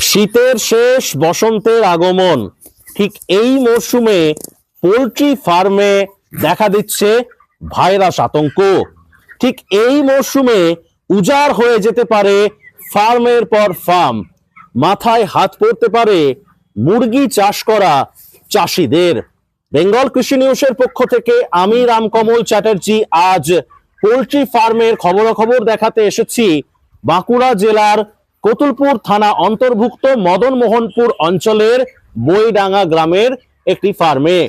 শীতের শেষ বসন্তের আগমন, ঠিক এই মরশুমে পোল্ট্রি ফার্মে দেখা দিচ্ছে ভাইরাস আতঙ্ক। ঠিক এই মরশুমে উজাড় হয়ে যেতে পারে ফার্মের পর ফার্ম, মাথায় হাত পড়তে পারে মুরগি চাষ করা চাষিদের। বেঙ্গল কৃষি নিউজের পক্ষ থেকে আমি রামকমল চ্যাটার্জি আজ পোল্ট্রি ফার্মের খবরাখবর দেখাতে এসেছি বাঁকুড়া জেলার কতুলপুর থানা অন্তর্ভুক্ত মদন মোহনপুর অঞ্চলের বইডাঙ্গা গ্রামের একটি ফার্মে।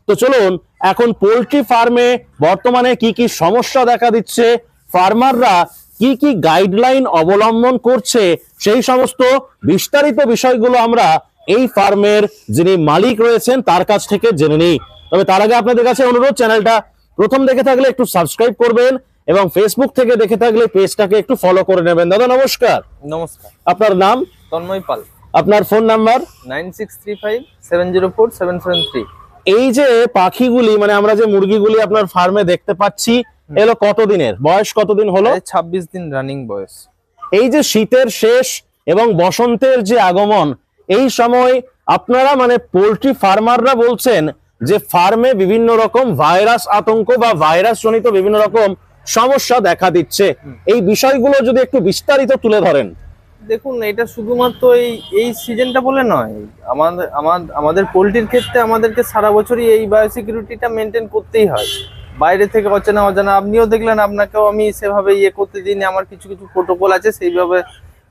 তো চলুন এখন পোল্ট্রি ফার্মে বর্তমানে কি কি সমস্যা দেখা দিচ্ছে, ফার্মাররা কি কি গাইডলাইন অবলম্বন করছে, সেই সমস্ত বিস্তারিত বিষয়গুলো আমরা এই ফার্মের যিনি মালিক রয়েছেন তার কাছ থেকে জেনে নিই। তবে তার আগে আপনাদের কাছে অনুরোধ, চ্যানেলটা প্রথম দেখে থাকলে একটু সাবস্ক্রাইব করবেন এবং ফেসবুক থেকে দেখে থাকলে পেজটাকে একটু ফলো করে নেবেন। দাদা নমস্কার। নমস্কার। আপনার নাম? তন্ময় পাল। আপনার ফোন নাম্বার? 9635704773। এই যে পাখিগুলি, মানে আমরা যে মুরগিগুলি আপনার ফার্মে দেখতে পাচ্ছি, এলো কতদিনের বয়স, কতদিন হলো? 26 দিন রানিং বয়স। এই যে শীতের শেষ এবং বসন্তের যে আগমন, এই সময় আপনারা মানে পোল্ট্রি ফার্মাররা বলছেন যে ফার্মে বিভিন্ন রকম ভাইরাস আতঙ্ক বা ভাইরাস জনিত বিভিন্ন রকম সমস্যা দেখা দিচ্ছে। এই বিষয়গুলো যদি একটু বিস্তারিত তুলে ধরেন। দেখুন, এটা শুধুমাত্র এই সিজনটা বলে নয়, আমাদের পোল্ট্রির ক্ষেত্রে আমাদেরকে সারা বছরই এই বায়োসিকিউরিটিটা মেনটেন করতেই হয়। বাইরে থেকে অজানা আপনিও দেখলেন, আপনাকেও আমি সেভাবে করতে দিইনি। আমার কিছু কিছু প্রোটোকল আছে, সেইভাবে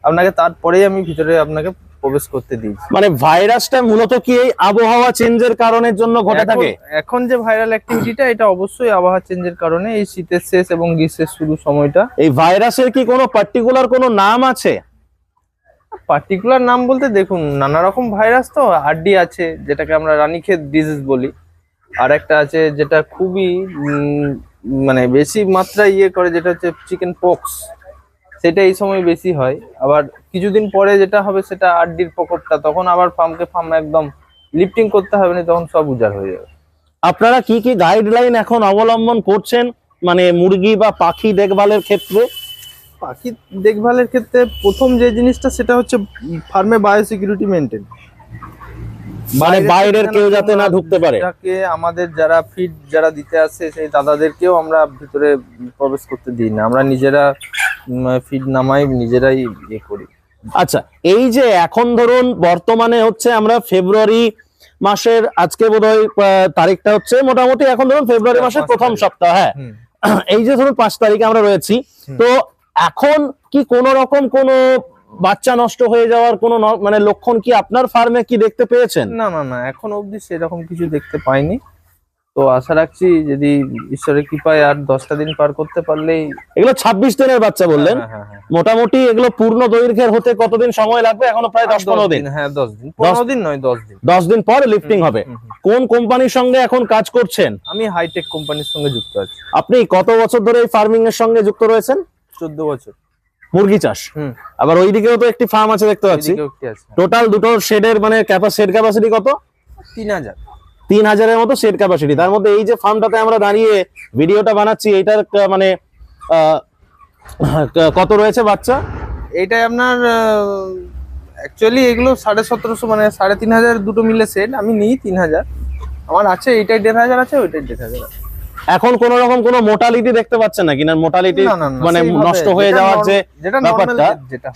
আপনাকে তারপরেই আমি ভিতরে আপনাকে প্রবেশ করতে দিই। মানে ভাইরাসটা মূলত কি এই আবহাওয়া চেঞ্জের কারণের জন্য ঘটে থাকে? এখন যে ভাইরাল অ্যাক্টিভিটিটা, এটা অবশ্যই আবহাওয়া চেঞ্জের কারণে, এই শীতের শেষ এবং গ্রীষ্মের শুরু সময়টা। এই ভাইরাসের কি কোনো পার্টিকুলার কোনো নাম আছে? পার্টিকুলার নাম বলতে দেখুন, নানা রকম ভাইরাস তো। আরডি আছে, যেটাকে আমরা রানীক্ষেত ডিজিজ বলি। আর একটা আছে যেটা খুবই মানে বেশি মাত্রায় করে, যেটা হচ্ছে চিকেন পক্স। সেটা এই সময় বেশি হয়। আবার কিছুদিন পরে যেটা হবে সেটা আরডির প্রকোপটা, তখন আবার ফার্ম একদম লিফটিং করতে হবে না, তখন সব উজাড় হয়ে যাবে। আপনারা কি কি গাইডলাইন এখন অবলম্বন করছেন মানে মুরগি বা পাখি দেখভালের ক্ষেত্রে? পাখি দেখভালের ক্ষেত্রে প্রথম যে জিনিসটা, সেটা হচ্ছে ফার্মে বায়োসিকিউরিটি মেনটেন। মানে বাইরের কেউ যাতে না ঢুকতে পারে। আমাদের যারা ফিড দিতে আসে, সেই দাদাদেরকেও আমরা ভিতরে প্রবেশ করতে দিই না। আমরা নিজেরা ফিড নামাই, নিজেরাই করি। আচ্ছা, এই যে এখন ধরুন বর্তমানে হচ্ছে আমরা ফেব্রুয়ারি মাসের, আজকে বোধহয় তারিখটা হচ্ছে মোটামুটি এখন ধরুন ফেব্রুয়ারি মাসের প্রথম সপ্তাহ। হ্যাঁ, এই যে ধরুন 5 তারিখে আমরা রয়েছি, তো এখন কি কোন রকম কোন বাচ্চা নষ্ট হয়ে যাওয়ার কোন মানে লক্ষণ কি আপনার ফার্মে কি দেখতে পেয়েছেন? না, এখন অবধি সেরকম কিছু দেখতে পাইনি। তো আশা রাখছি যদি ঈশ্বরের কৃপায় আর 10টা দিন পার করতে পারলেই। এগুলো 26 দিনের বাচ্চা বললেন? মোটামুটি এগুলো পূর্ণ দৈর্ঘ্যের হতে কতদিন সময় লাগবে? এখনো প্রায় 10-15 দিন। হ্যাঁ, 10 দিন। 15 দিন নয়, 10 দিন। 10 দিন পর লিফটিং হবে। কোন কোম্পানির সঙ্গে এখন কাজ করছেন? আমি হাইটেক কোম্পানির সঙ্গে যুক্ত আছি। আপনি কত বছর ধরে এই ফার্মিং এর সঙ্গে যুক্ত রয়েছেন? 14 বছর। মুরগি চাষ। আবার ওইদিকেও তো একটি ফার্ম আছে দেখতে পাচ্ছি। টোটাল দুটো শেডের মানে শেড ক্যাপাসিটি কত? 3000 এর মতো শেড ক্যাপাসিটি। তার মধ্যে এই যে ফার্মটাতে আমরা দাঁড়িয়ে ভিডিওটা বানাচ্ছি, এটার মানে কত রয়েছে বাচ্চা? এইটাই আপনার অ্যাকচুয়ালি এগুলো 1750, মানে 3500 দুটো মিলে সেট। আমি নিই 3000। আমার আছে এইটাই 1500 আছে, ওইটাই 1500 আছে। এখন কোন রকম কোন মোটালিটি দেখতে পাচ্ছেন নাকি? না, মোটালিটি মানে নষ্ট হয়ে যাওয়ার যে ব্যাপারটা,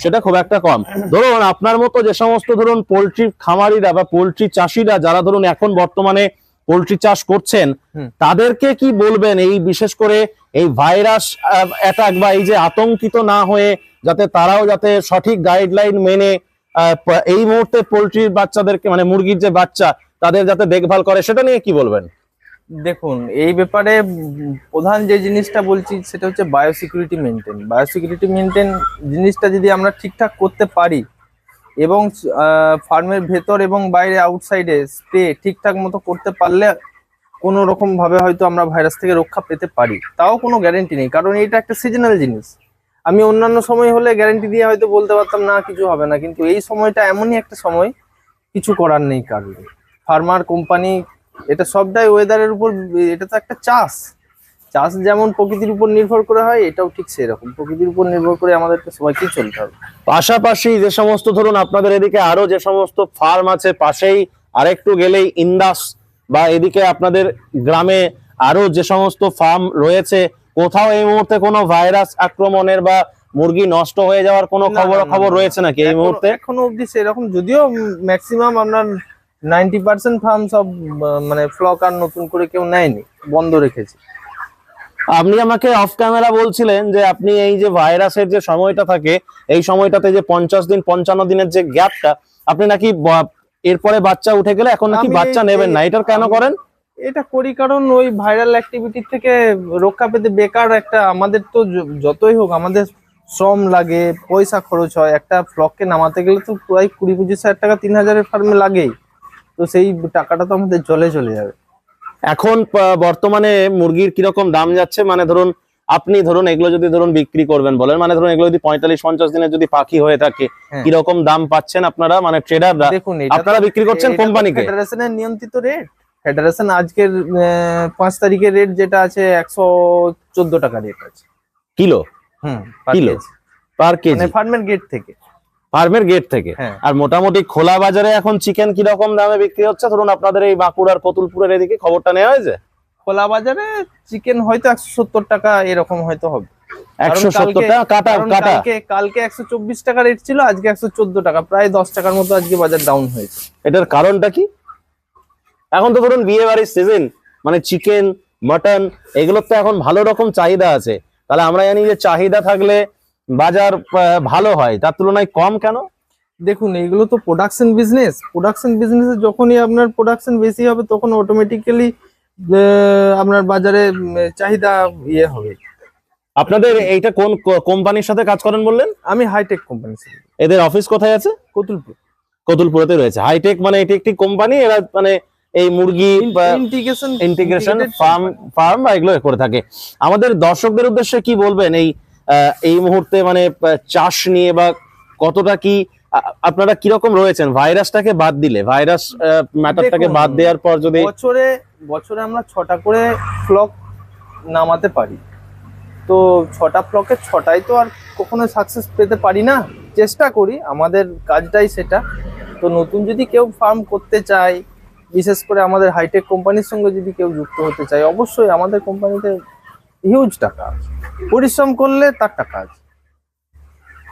সেটা খুব একটা কম। ধরুন আপনার মতো যে সমস্ত ধরুন পোল্ট্রি খামারিরা বা পোল্ট্রি চাষিরা যারা ধরুন এখন বর্তমানে পোল্ট্রি চাষ করছেন, তাদেরকে কি বলবেন এই বিশেষ করে এই ভাইরাস অ্যাটাক বা এই যে আতঙ্কিত না হয়ে যাতে তারাও যাতে সঠিক গাইডলাইন মেনে এই মুহূর্তে পোল্ট্রির বাচ্চাদেরকে মানে মুরগির যে বাচ্চা তাদের যাতে দেখভাল করে, সেটা নিয়ে কি বলবেন? দেখুন, এই ব্যাপারে প্রধান যে জিনিসটা বলছি সেটা হচ্ছে বায়োসিকিউরিটি মেনটেন। বায়োসিকিউরিটি মেনটেন জিনিসটা যদি আমরা ঠিকঠাক করতে পারি এবং ফার্মের ভেতর এবং বাইরে আউটসাইডে স্প্রে ঠিকঠাক মতো করতে পারলে কোনো রকম ভাবে হয়তো আমরা ভাইরাস থেকে রক্ষা পেতে পারি। তাও কোনো গ্যারেন্টি নেই, কারণ এটা একটা সিজনাল জিনিস। আমি অন্যান্য সময় হলে গ্যারেন্টি দিয়ে হয়তো বলতে পারতাম না কিছু হবে না, কিন্তু এই সময়টা এমনই একটা সময়, কিছু করার নেই কারণ ফার্মার কোম্পানি, এটা সবটাই ওয়েদারের উপর। এটা তো একটা চাষ, চাষ যেমন প্রকৃতির উপর নির্ভর করে হয়, এটাও ঠিক সেরকম প্রকৃতির উপর নির্ভর করে আমাদেরকে সবাইকে চলতে হবে। পাশাপাশি যে সমস্ত ধরুন আপনাদের এদিকে আরো যে সমস্ত ফার্ম আছে, পাশেই আরেকটু গেলেই ইন্দাস বা এদিকে আপনাদের গ্রামে আরো যে সমস্ত ফার্ম রয়েছে, কোথাও এই মুহূর্তে কোনো ভাইরাস আক্রমণের বা মুরগি নষ্ট হয়ে যাওয়ার কোনো না, না, না, খবর না। রয়েছে নাকি এই মুহূর্তে? এখনো অবধি সেরকম, যদিও ম্যাক্সিমাম আপনার 90% ফার্ম সব মানে ফ্লক আর নতুন করে কেউ নেয়নি, বন্ধ রেখেছে। আপনি আমাকে অফ ক্যামেরা বলছিলেন যে আপনি এই যে ভাইরাসের যে সময়টা থাকে, এই সময়টাতে যে 50 দিন 55 দিনের যে গ্যাপটা, আপনি নাকি এরপরে বাচ্চা উঠে গেলে এখন নাকি আমি বাচ্চা নেবেন না, এটার কেন করেন? এটা করি কারণ ওই ভাইরাল অ্যাক্টিভিটি থেকে রক্ষা পেতে। বেকার একটা আমাদের তো যতই হোক আমাদের শ্রম লাগে, পয়সা খরচ হয়, একটা ফ্লককে নামাতে গেলে তো প্রায় 20-25 হাজার টাকা 3000-এর ফার্মে লাগেই, তো সেই টাকাটা তো আমাদের জলে চলে যাবে। এখন বর্তমানে মুরগির কিরকম দাম যাচ্ছে? মানে ধরুন আপনি ধরুন এগুলো যদি ধরুন বিক্রি করবেন বলেন, মানে ধরুন এগুলো যদি 45-50 দিনের যদি পাখি হয়ে থাকে, হ্যাঁ। কিরকম দাম পাচ্ছেন আপনারা, মানে ট্রেডাররা? দেখুন, আপনারা বিক্রি করছেন কোম্পানিকে? ফেডারেশনের নিয়ন্ত্রিত রেট। ফেডারেশন আজকের 5 তারিখের রেট যেটা আছে 114 টাকা রেট আছে kilo? per kilo KG. Per মানে কেজি ফার্মের গেট থেকে। ফার্মের গেট থেকে? হ্যাঁ। আর মোটামুটি খোলা বাজারে এখন চিকেন কিরকম দামে বিক্রি হচ্ছে ধরুন আপনাদের এই বাঁকুড়ার কতুলপুরের এদিকে, খবরটা নেওয়া হয়েছে? খোলা বাজারে চিকেন হয়তো 170 টাকা এরকম হয়তো হবে। 170 টাকা কাটা কারণ কাটা? কালকে 124 টাকা রেট ছিল, আজকে 114 টাকা, প্রায় 10 টাকার মতো আজকে বাজার ডাউন হয়েছে। এটার কারণটা কি? এখন তো ধরুন বিয়ে বাড়ির সিজন, মানে চিকেন মটন এগুলোর তো এখন ভালো রকম চাহিদা আছে, তাহলে আমরা জানি যে চাহিদা থাকলে বাজার ভালো হয়, তার তুলনায় কম কেন? দেখুন, এইগুলো তো প্রোডাকশন বিজনেস। প্রোডাকশন বিজনেসে যখনই আপনার প্রোডাকশন বেশি হবে তখন অটোমেটিক্যালি আপনার বাজারে চাহিদা ইয়ে হবে। আপনাদের এইটা কোন কোম্পানির সাথে কাজ করেন বললেন? আমি হাইটেক কোম্পানি। এদের অফিস কোথায় আছে? কতুলপুর। কতুলপুরেতে রয়েছে হাইটেক, মানে এটি একটি কোম্পানি, এরা মানে এই মুরগি ইন্টিগ্রেশন ফার্ম বা এগুলো করে থাকে। আমাদের দর্শকদের উদ্দেশ্যে কি বলবেন এই মুহূর্তে, মানে চাষ নিয়ে বা কতটা কি আপনারা কিরকম রয়েছেন ভাইরাসটাকে বাদ দিলে, ভাইরাস ম্যাটারটাকে দেখুন, বাদ দেওয়ার পর যদি বছরে আমরা 6টা করে ফ্লক নামাতে পারি, তো 6টা ফ্লকের 6টাই তো আর কখনো সাকসেস পেতে পারি না। চেষ্টা করি, আমাদের কাজটাই সেটা। তো নতুন যদি কেউ ফার্ম করতে চায়, বিশেষ করে আমাদের হাইটেক কোম্পানির সঙ্গে যদি কেউ যুক্ত হতে চায়, অবশ্যই আমাদের কোম্পানিতে হিউজ টাকা আছে, পরিশ্রম করলে তার টাকা আছে।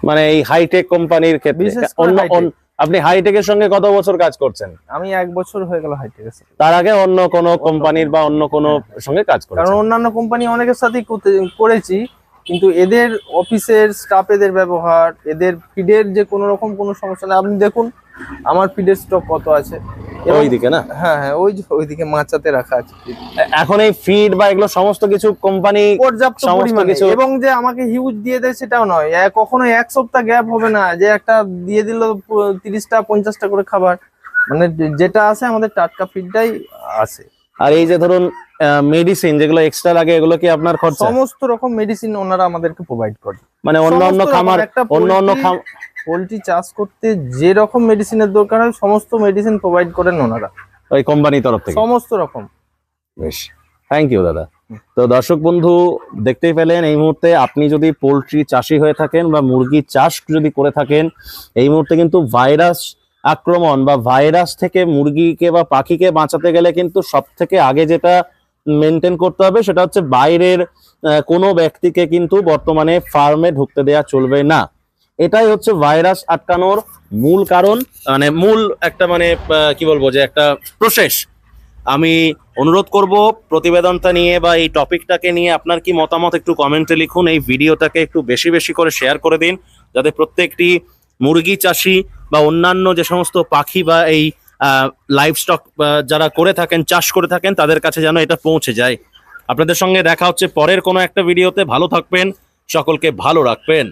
মানে এই হাইটেক কোম্পানির ক্ষেত্রে বিশেষ করে Hitech। আপনি হাইটেকের সঙ্গে কত বছর কাজ করছেন? আমি 1 বছর হয়ে গেল হাইটেকের সাথে। তার আগে অন্য কোনো কোম্পানির বা অন্য কোনো সঙ্গে কাজ কারণ করেছেন? অন্যান্য কোম্পানি অনেকের সাথেই করেছি, কিন্তু এদের অফিসের স্টাফ, এদের ব্যবহার, এদের ফিডের যে কোনো রকম কোনো সমস্যা নেই। আপনি দেখুন আমার ফিডের স্টক কত আছে। ওইদিকে না? হ্যাঁ হ্যাঁ, ওইদিকে মাচাতে রাখা আছে feed। এখন এই ফিড বা এগুলো সমস্ত কিছু কোম্পানি পর্যাপ্ত সমস্ত পরিমাণে, কিছু। এবং যে আমাকে হিউজ দিয়ে দেয় সেটাও নয়। কখনো 1 সপ্তাহ গ্যাপ হবে না যে একটা দিয়ে দিল 30টা 50টা করে খাবার, মানে যেটা আছে আমাদের টাটকা ফিডটাই আছে। আর এই যে ধরুন মেডিসিন যেগুলো এক্সট্রা লাগে, এগুলো কি আপনার খরচা? সমস্ত রকম মেডিসিন ওনারা আমাদেরকে প্রোভাইড করে। মানে অন্য খামার, অন্য পোল্ট্রি চাষ করতে যে রকম মেডিসিনের দরকার হয় সমস্ত মেডিসিন প্রোভাইড করেন ওনারা, ওই কোম্পানির তরফ থেকে? সমস্ত রকম। বেশ, থ্যাংক ইউ দাদা। তো দর্শক বন্ধু দেখতেই পেলেন, এই মুহূর্তে আপনি যদি পোল্ট্রি চাষি হয়ে থাকেন বা মুরগি চাষ যদি করে থাকেন, এই মুহূর্তে কিন্তু ভাইরাস আক্রমণ বা ভাইরাস থেকে মুরগিকে বা পাখিকে বাঁচাতে গেলে কিন্তু সব থেকে আগে যেটা মেনটেন করতে হবে সেটা হচ্ছে বাইরের কোনো ব্যক্তিকে কিন্তু বর্তমানে ফার্মে ঢুকতে দেওয়া চলবে না। এটাই হচ্ছে ভাইরাস আটকানোর মূল কারণ, মানে মূল একটা মানে কি বলবো যে একটা প্রসেস। আমি অনুরোধ করব প্রতিবেদনটা নিয়ে বা এই টপিকটাকে নিয়ে আপনার কি মতামত একটু কমেন্টে লিখুন। এই ভিডিওটাকে একটু বেশি বেশি করে শেয়ার করে দিন, যাতে প্রত্যেকটি মুরগি চাষি বা অন্যান্য যে সমস্ত পাখি বা এই লাইভস্টক যারা করে থাকেন, চাষ করে থাকেন, তাদের কাছে যেন এটা পৌঁছে যায়। আপনাদের সঙ্গে দেখা হচ্ছে পরের কোনো একটা ভিডিওতে। ভালো থাকবেন, সকলকে ভালো রাখবেন।